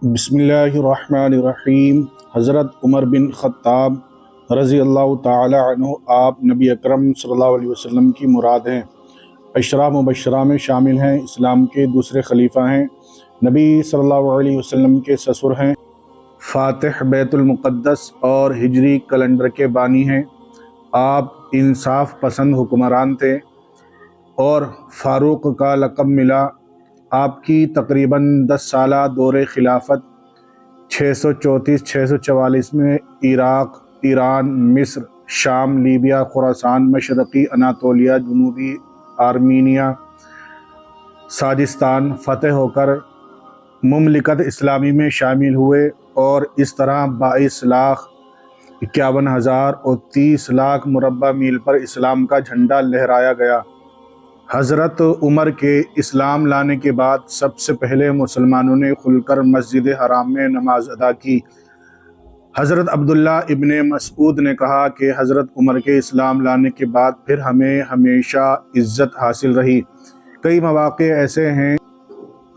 बिस्मिल्लाहिर्रहमानिर्रहीम। हज़रत उमर बिन ख़त्ताब रज़ी अल्लाह ताला अन्हु आप नबी अकरम सल्लल्लाहु अलैहि वसल्लम की मुराद हैं। अशरा मुबशरा में शामिल हैं। इस्लाम के दूसरे खलीफा हैं। नबी सल्लल्लाहु अलैहि वसल्लम के ससुर हैं। फ़ातिह बैतुल मुक़द्दस और हिजरी कैलेंडर के बानी हैं। आप इंसाफ पसंद हुक्मरान थे और फ़ारूक का लक़ब मिला। आपकी तकरीबन 10 साला दौरे खिलाफत 634-644 में इराक़, ईरान, मिस्र, शाम, लीबिया, खुरासान, मशरक़ी अनातोलिया, जनूबी आर्मीनिया, साजिस्तान फ़तह होकर मुमलिकत इस्लामी में शामिल हुए और इस तरह 22,51,000 और 30 लाख मुरब्बा मील पर इस्लाम का झंडा लहराया गया। हज़रत उमर के इस्लाम लाने के बाद सबसे पहले मुसलमानों ने खुलकर मस्जिद हराम में नमाज अदा की। हज़रत अब्दुल्ला इब्ने मसऊद ने कहा कि हज़रत उमर के इस्लाम लाने के बाद फिर हमें हमेशा इज़्ज़त हासिल रही। कई मौक़े ऐसे हैं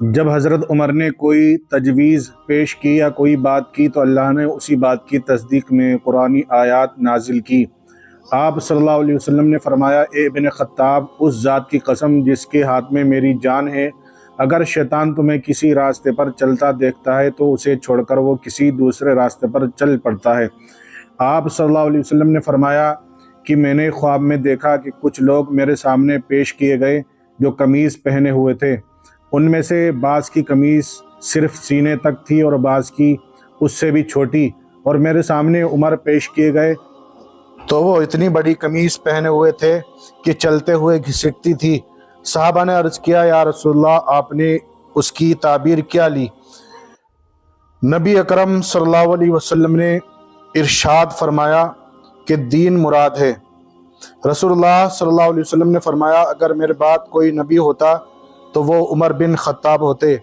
जब हज़रत उमर ने कोई तजवीज़ पेश की या कोई बात की तो अल्लाह ने उसी बात की तस्दीक में कुरानी आयात नाजिल की। आप सल्लल्लाहु अलैहि वसल्लम ने फरमाया, ए इब्ने ख़त्ताब, उस ज़ात की कसम जिसके हाथ में मेरी जान है, अगर शैतान तुम्हें किसी रास्ते पर चलता देखता है तो उसे छोड़कर वो किसी दूसरे रास्ते पर चल पड़ता है। आप सल्लल्लाहु अलैहि वसल्लम ने फरमाया कि मैंने ख्वाब में देखा कि कुछ लोग मेरे सामने पेश किए गए जो कमीज़ पहने हुए थे। उनमें से बाज़ की कमीज़ सिर्फ़ सीने तक थी और बाज़ की उससे भी छोटी, और मेरे सामने उमर पेश किए गए तो वो इतनी बड़ी कमीज़ पहने हुए थे कि चलते हुए घिसटती थी। साहबा ने अर्ज़ किया, या रसूलल्लाह, आपने उसकी ताबीर क्या ली? नबी अकरम सल्लल्लाहु अलैहि वसल्लम ने इरशाद फरमाया कि दीन मुराद है। रसूलुल्लाह सल्लल्लाहु अलैहि वसल्लम ने फरमाया, अगर मेरे बाद कोई नबी होता तो वो उमर बिन ख़त्ताब होते।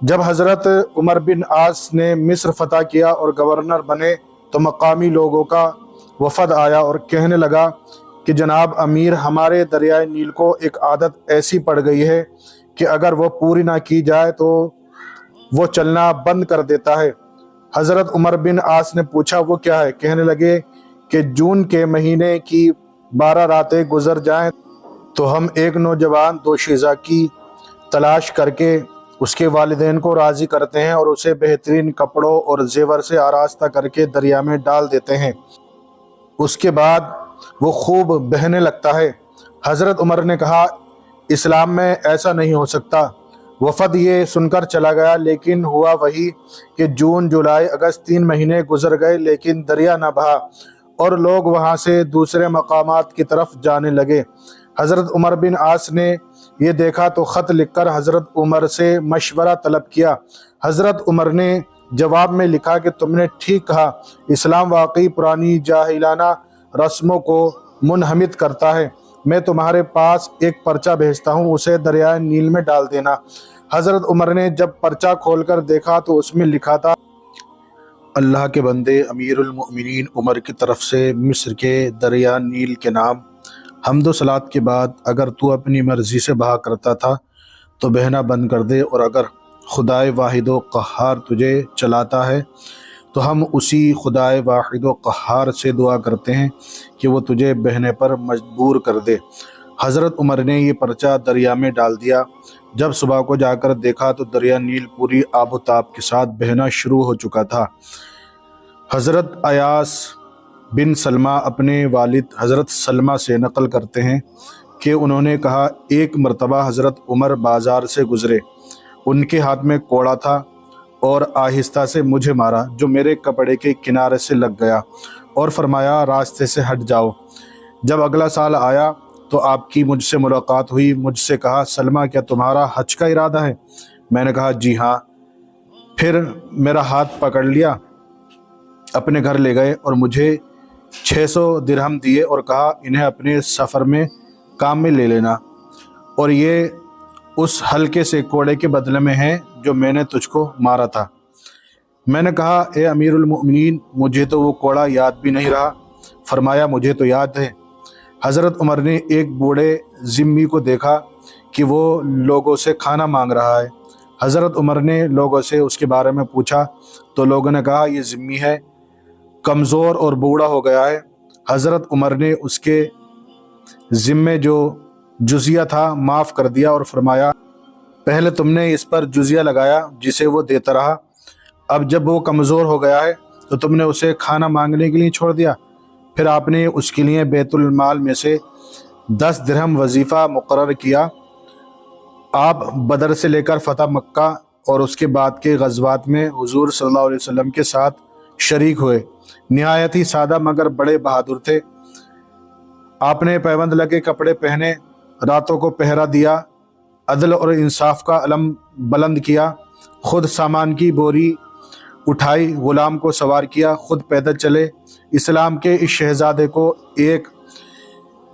जब हज़रत उमर बिन आस ने मिस्र फ़तह किया और गवर्नर बने तो मकामी लोगों का वफ़द आया और कहने लगा कि जनाब अमीर, हमारे दरियाए नील को एक आदत ऐसी पड़ गई है कि अगर वो पूरी ना की जाए तो वो चलना बंद कर देता है। हज़रत उमर बिन आस ने पूछा, वो क्या है? कहने लगे कि जून के महीने की 12 रातें गुजर जाएं तो हम एक नौजवान दोशीज़ा की तलाश करके उसके वालिदैन को राज़ी करते हैं और उसे बेहतरीन कपड़ों और जेवर से आरास्ता करके दरिया में डाल देते हैं। उसके बाद वो खूब बहने लगता है। हज़रत उमर ने कहा, इस्लाम में ऐसा नहीं हो सकता। वफ़द ये सुनकर चला गया, लेकिन हुआ वही कि जून, जुलाई, अगस्त 3 महीने गुजर गए लेकिन दरिया न बहा और लोग वहाँ से दूसरे मकामात की तरफ जाने लगे। हज़रत उमर बिन आस ने ये देखा तो ख़त लिखकर हज़रत उमर से मशवरा तलब किया। हज़रत उमर ने जवाब में लिखा कि तुमने ठीक कहा, इस्लाम वाकई पुरानी जाहिलाना रस्मों को मुनहमिद करता है। मैं तुम्हारे पास एक पर्चा भेजता हूँ, उसे दरियाए नील में डाल देना। हज़रत उमर ने जब पर्चा खोलकर देखा तो उसमें लिखा था, अल्लाह के बंदे अमीरुल मोमिनीन उमर की तरफ से मिस्र के दरिया नील के नाम। हम्दो सलात के बाद अगर तू अपनी मर्ज़ी से बहा करता था तो बहना बंद कर दे, और अगर खुदाए वाहिदो क़हार तुझे चलाता है तो हम उसी खुदाए वाहिदो क़हार से दुआ करते हैं कि वो तुझे बहने पर मजबूर कर दे। हज़रत उमर ने ये पर्चा दरिया में डाल दिया। जब सुबह को जाकर देखा तो दरिया नील पूरी आबोताब के साथ बहना शुरू हो चुका था। हज़रत अयास बिन सलमा अपने वालिद हज़रत सलमा से नकल करते हैं कि उन्होंने कहा, एक मरतबा हज़रत उमर बाज़ार से गुज़रे, उनके हाथ में कोड़ा था और आहिस्ता से मुझे मारा जो मेरे कपड़े के किनारे से लग गया और फरमाया, रास्ते से हट जाओ। जब अगला साल आया तो आपकी मुझसे मुलाकात हुई। मुझसे कहा, सलमा, क्या तुम्हारा हज का इरादा है? मैंने कहा, जी हाँ। फिर मेरा हाथ पकड़ लिया, अपने घर ले गए और मुझे 600 दिरहम दिए और कहा, इन्हें अपने सफ़र में काम में ले लेना, और ये उस हल्के से कोड़े के बदले में है जो मैंने तुझको मारा था। मैंने कहा, ए अमीरुल मोमिनीन, मुझे तो वो कोड़ा याद भी नहीं रहा। फरमाया, मुझे तो याद है। हज़रत उमर ने एक बूढ़े ज़िम्मी को देखा कि वो लोगों से खाना मांग रहा है। حضرت عمر نے لوگوں سے اس کے بارے میں پوچھا تو لوگوں نے کہا یہ ذمی ہے، کمزور اور بوڑھا ہو گیا ہے۔ حضرت عمر نے اس کے ذمے جو جزیہ تھا معاف کر دیا اور فرمایا پہلے تم نے اس پر جزیہ لگایا جسے وہ دیتا رہا، اب جب وہ کمزور ہو گیا ہے تو تم نے اسے کھانا مانگنے کے لیے چھوڑ دیا۔ پھر آپ نے اس کے لیے بیت المال میں سے 10 درہم وظیفہ مقرر کیا۔ آپ بدر سے لے کر فتح مکہ اور اس کے بعد کے غزوات میں حضور صلی اللہ علیہ وسلم کے ساتھ شریک ہوئے۔ نہایت ہی سادہ مگر بڑے بہادر تھے۔ آپ نے پیوند لگے کپڑے پہنے، راتوں کو پہرا دیا، عدل اور انصاف کا علم بلند کیا، خود سامان کی بوری اٹھائی، غلام کو سوار کیا، خود پیدل چلے۔ اسلام کے اس شہزادے کو ایک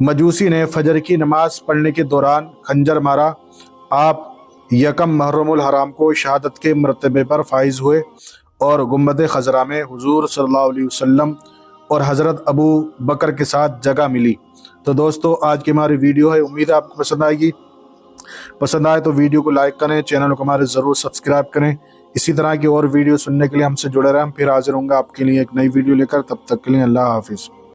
مجوسی نے فجر کی نماز پڑھنے کے دوران خنجر مارا۔ آپ یکم محرم الحرام کو شہادت کے مرتبے پر فائز ہوئے اور گنبد خضرا میں حضور صلی اللہ علیہ وسلم اور حضرت ابو بکر کے ساتھ جگہ ملی۔ تو دوستو آج کی ہماری ویڈیو ہے، امید ہے آپ کو پسند آئے گی۔ پسند آئے تو ویڈیو کو لائک کریں، چینل کو ہمارے ضرور سبسکرائب کریں۔ اسی طرح کی اور ویڈیو سننے کے لیے ہم سے جڑے رہیں۔ ہم پھر حاضر ہوں گا آپ کے لیے ایک نئی ویڈیو لے کر، تب تک کے لیے اللہ حافظ۔